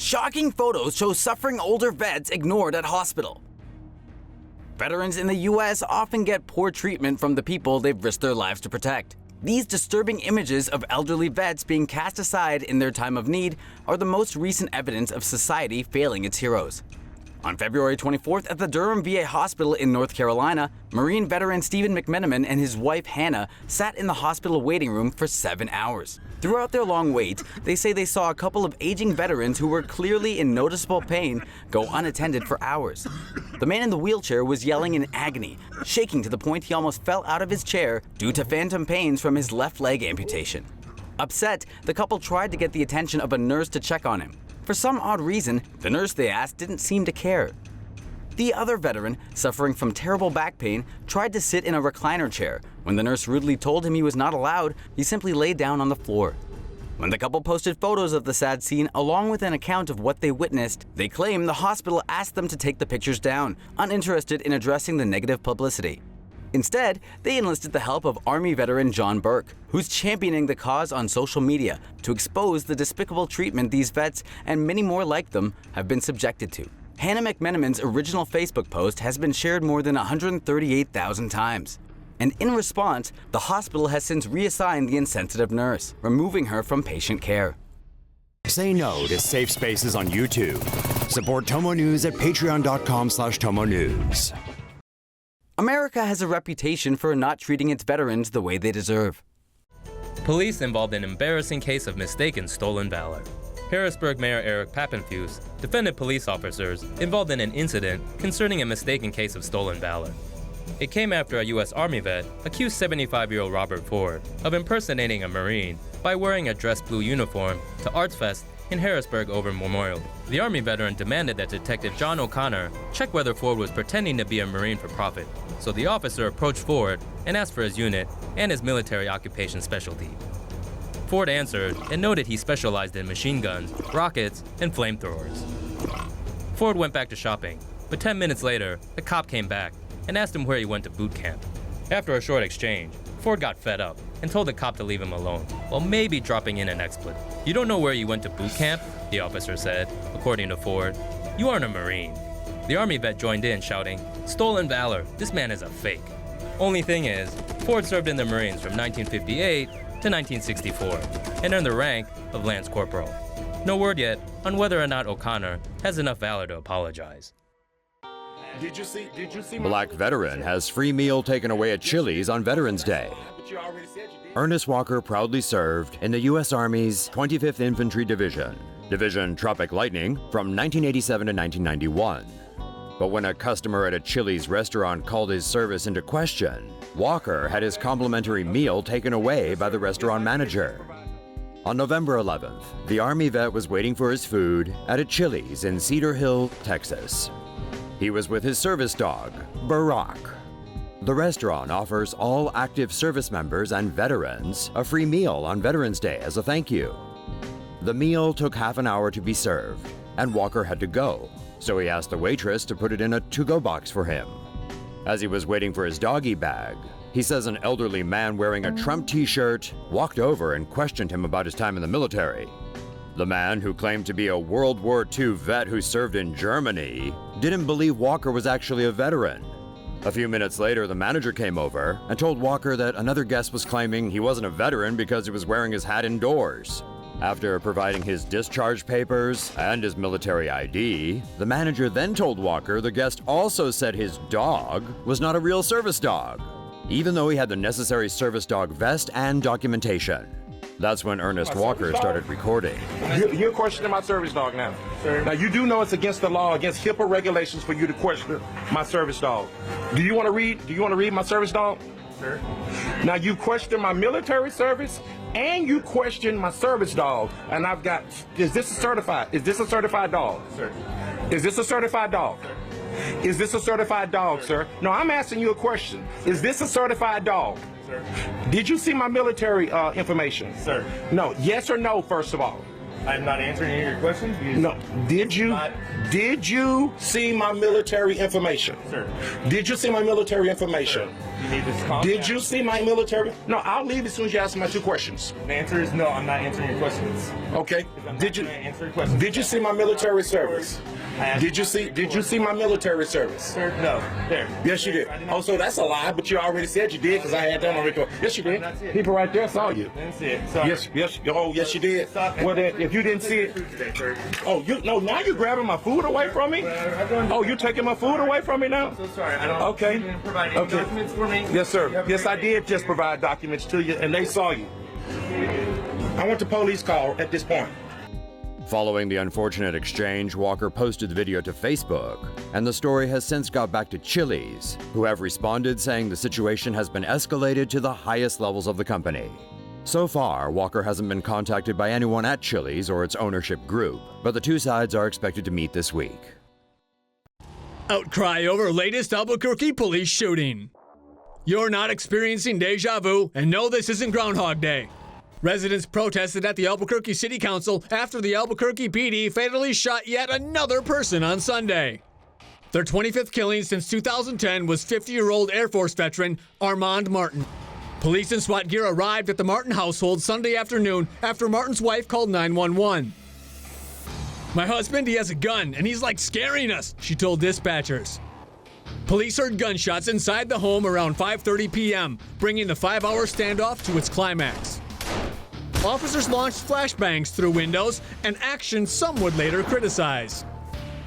Shocking photos show suffering older vets ignored at hospital. Veterans in the U.S. often get poor treatment from the people they've risked their lives to protect. These disturbing images of elderly vets being cast aside in their time of need are the most recent evidence of society failing its heroes. On February 24th at the Durham VA hospital in North Carolina, Marine veteran Stephen McMenamin and his wife Hanna sat in the hospital waiting room for 7 hours. Throughout their long wait, they say they saw a couple of aging veterans who were clearly in noticeable pain go unattended for hours. The man in the wheelchair was yelling in agony, shaking to the point he almost fell out of his chair due to phantom pains from his left leg amputation. Upset, the couple tried to get the attention of a nurse to check on him. For some odd reason, the nurse they asked didn't seem to care. The other veteran, suffering from terrible back pain, tried to sit in a recliner chair. When the nurse rudely told him he was not allowed, he simply lay down on the floor. When the couple posted photos of the sad scene along with an account of what they witnessed, they claim the hospital asked them to take the pictures down, uninterested in addressing the negative publicity. Instead, they enlisted the help of Army veteran John Burke, who's championing the cause on social media to expose the despicable treatment these vets and many more like them have been subjected to. Hanna McMenamin's original Facebook post has been shared more than 138,000 times. And in response, the hospital has since reassigned the insensitive nurse, removing her from patient care. Say no to safe spaces on YouTube. Support TomoNews at patreon.com/TomoNews. America has a reputation for not treating its veterans the way they deserve. Police involved in an embarrassing case of mistaken stolen valor. Harrisburg Mayor Eric Pappenfuse defended police officers involved in an incident concerning a mistaken case of stolen valor. It came after a U.S. Army vet accused 75-year-old Robert Ford of impersonating a Marine by wearing a dress blue uniform to Arts Fest in Harrisburg over Memorial Day. The Army veteran demanded that Detective John O'Connor check whether Ford was pretending to be a Marine for profit, so the officer approached Ford and asked for his unit and his military occupation specialty. Ford answered and noted he specialized in machine guns, rockets, and flamethrowers. Ford went back to shopping, but 10 minutes later, the cop came back and asked him where he went to boot camp. After a short exchange, Ford got fed up and told the cop to leave him alone, while maybe dropping in an expletive. "You don't know where you went to boot camp?" the officer said. According to Ford, "You aren't a Marine." The Army vet joined in, shouting, "Stolen valor, this man is a fake." Only thing is, Ford served in the Marines from 1958 to 1964 and earned the rank of Lance Corporal. No word yet on whether or not O'Connor has enough valor to apologize. Did you see Black veteran has free meal taken away at Chili's on Veterans Day. But you already said you did. Ernest Walker proudly served in the U.S. Army's 25th Infantry Division, Division Tropic Lightning, from 1987 to 1991. But when a customer at a Chili's restaurant called his service into question, Walker had his complimentary meal taken away by the restaurant manager. On November 11th, the Army vet was waiting for his food at a Chili's in Cedar Hill, Texas. He was with his service dog, Barack. The restaurant offers all active service members and veterans a free meal on Veterans Day as a thank you. The meal took half an hour to be served, and Walker had to go, so he asked the waitress to put it in a to-go box for him. As he was waiting for his doggy bag, he says an elderly man wearing a Trump t-shirt walked over and questioned him about his time in the military. The man, who claimed to be a World War II vet who served in Germany, didn't believe Walker was actually a veteran. A few minutes later, the manager came over and told Walker that another guest was claiming he wasn't a veteran because he was wearing his hat indoors. After providing his discharge papers and his military ID, the manager then told Walker the guest also said his dog was not a real service dog, even though he had the necessary service dog vest and documentation. That's when Ernest Walker started recording. You're questioning my service dog now. Sir. Now, you do know it's against the law, against HIPAA regulations for you to question my service dog. Do you want to read my service dog? Sir. Now, you question my military service and you question my service dog. And I've got, is this a certified dog? Sir. Is this a certified dog? Sir. Is this a certified dog, sir? No, I'm asking you a question. Is this a certified dog? Sir. Did you see my military information? Sir. No. Yes or no, first of all? I'm not answering any of your questions. No. Did you see my military information? Sir. Did you see my military information? Sir. You need this calm Did down. you see my military? No, I'll leave as soon as you answer my 2 questions. The answer is no, I'm not answering your questions. Okay. I'm Did not you gonna answer your questions. Did you see my military service? I asked Did you see my military service? Sir, no. There. Yes, you did. I did not Oh, so that's a lie, but you already said you did because I had that on record. Yes, you did. not see it. People right there saw you. Didn't see it. Sorry. Yes. Oh, yes, you did. Stop. Well, then, if you didn't see it, Today, sir. oh, now you're grabbing my food away from me. Oh, you're taking my food away from me now? So sorry. I don't. Okay. You didn't provide any Okay. documents for me. Yes, sir. You have a Yes, great I day. did just provide documents to you, and they saw you. I want the police call at this point. Following the unfortunate exchange, Walker posted the video to Facebook, and the story has since got back to Chili's, who have responded saying the situation has been escalated to the highest levels of the company. So far, Walker hasn't been contacted by anyone at Chili's or its ownership group, but the two sides are expected to meet this week. Outcry over latest Albuquerque police shooting. You're not experiencing deja vu, and no, this isn't Groundhog Day. Residents protested at the Albuquerque City Council after the Albuquerque PD fatally shot yet another person on Sunday. Their 25th killing since 2010 was 50-year-old Air Force veteran Armand Martin. Police and SWAT gear arrived at the Martin household Sunday afternoon after Martin's wife called 911. "My husband, he has a gun, and he's like scaring us," she told dispatchers. Police heard gunshots inside the home around 5:30 p.m., bringing the 5-hour standoff to its climax. Officers launched flashbangs through windows, an action some would later criticize.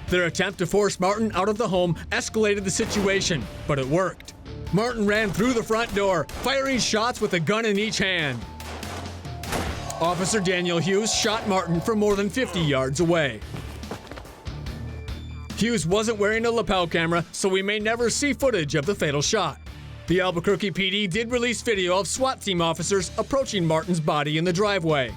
Their attempt to force Martin out of the home escalated the situation, but it worked. Martin ran through the front door, firing shots with a gun in each hand. Officer Daniel Hughes shot Martin from more than 50 yards away. Hughes wasn't wearing a lapel camera, so we may never see footage of the fatal shot. The Albuquerque PD did release video of SWAT team officers approaching Martin's body in the driveway.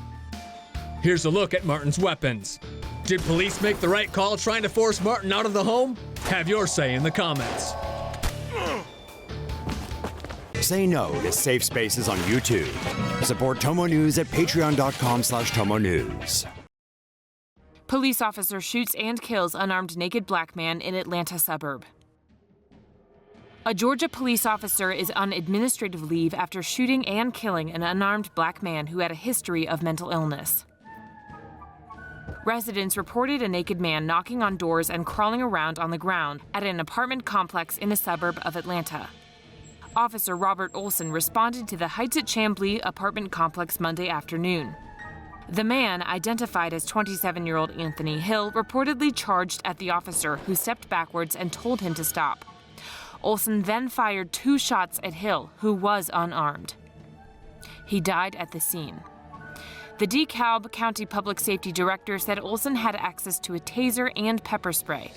Here's a look at Martin's weapons. Did police make the right call trying to force Martin out of the home? Have your say in the comments. Say no to safe spaces on YouTube. Support TomoNews at patreon.com/TomoNews. Police officer shoots and kills unarmed naked black man in Atlanta suburb. A Georgia police officer is on administrative leave after shooting and killing an unarmed black man who had a history of mental illness. Residents reported a naked man knocking on doors and crawling around on the ground at an apartment complex in a suburb of Atlanta. Officer Robert Olson responded to the Heights at Chamblee apartment complex Monday afternoon. The man, identified as 27-year-old Anthony Hill, reportedly charged at the officer, who stepped backwards and told him to stop. Olson then fired 2 shots at Hill, who was unarmed. He died at the scene. The DeKalb County Public Safety Director said Olson had access to a taser and pepper spray.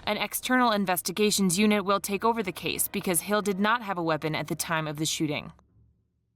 An external investigations unit will take over the case because Hill did not have a weapon at the time of the shooting.